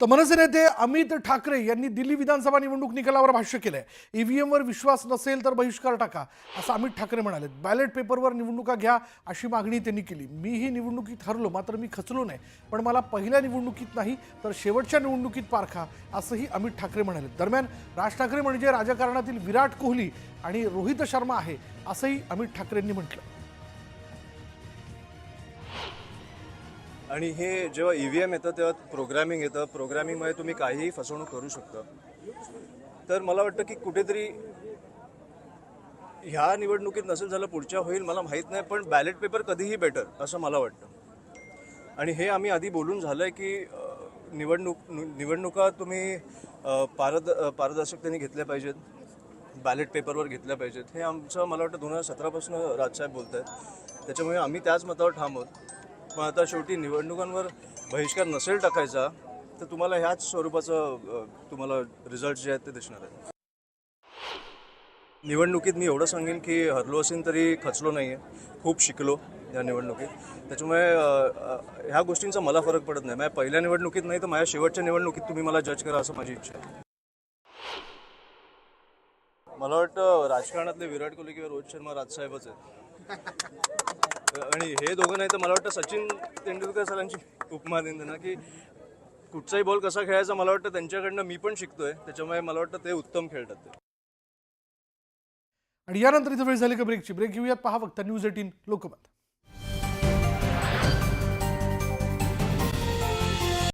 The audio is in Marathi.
तर मनसे नेते अमित ठाकरे यांनी दिल्ली विधानसभा निवडणूक निकालावर भाष्य केलंय। ईव्हीएमवर विश्वास नसेल तर बहिष्कार टाका असं अमित ठाकरे म्हणाले। बॅलेट पेपरवर निवडणुका घ्या अशी मागणी त्यांनी केली। मीही निवडणुकीत हरलो, मात्र मी खचलो नाही, पण मला पहिल्या निवडणुकीत नाही तर शेवटच्या निवडणुकीत पारखा असंही अमित ठाकरे म्हणाले। दरम्यान राज ठाकरे म्हणजे राजकारणातील विराट कोहली आणि रोहित शर्मा आहे असंही अमित ठाकरेंनी म्हटलं। आणि हे जेव्हा ईव्हीएम येतं तेव्हा प्रोग्रामिंग येतं, प्रोग्रामिंगमध्ये तुम्ही काहीही फसवणूक करू शकता। तर मला वाटतं की कुठेतरी ह्या निवडणुकीत नसेल झालं, पुढच्या होईल मला माहीत नाही, पण बॅलेट पेपर कधीही बेटर असं मला वाटतं। आणि हे आम्ही आधी बोलून झालंय की निवडणुका तुम्ही पारदर्शकतेने घेतल्या पाहिजेत, बॅलेट पेपरवर घेतल्या पाहिजेत। हे आमचं मला वाटतं 2017 पासून राजसाहेब बोलत आहेत, त्याच्यामुळे आम्ही त्याच मतावर ठाम आहोत। पण आता शेवटी निवडणुकांवर बहिष्कार नसेल टाकायचा तर तुम्हाला ह्याच स्वरूपाचं तुम्हाला रिझल्ट जे आहेत ते दिसणार आहेत। निवडणुकीत मी एवढं सांगेन की हरलो असेल तरी खचलो नाही आहे, खूप शिकलो या निवडणुकीत। त्याच्यामुळे ह्या गोष्टींचा मला फरक पडत नाही। माझ्या पहिल्या निवडणुकीत नाही तर माझ्या शेवटच्या निवडणुकीत तुम्ही मला जज करा असं माझी इच्छा आहे। मला वाटतं राजकारणातले विराट कोहली किंवा रोहित शर्मा राजसाहेबच आहेत। आणि हे दोघं नाही तर मला वाटतं सचिन तेंडुलकर सरांची उपमा देईन त्यांना की कुठचाही बॉल कसा खेळायचा मला वाटतं त्यांच्याकडनं मी पण शिकतोय, त्याच्यामुळे मला वाटतं ते उत्तम खेळतात ते। आणि यानंतर इथं वेळ झाली का ब्रेकची। ब्रेक घेऊयात, पहा फक्त न्यूज 18 लोकमत।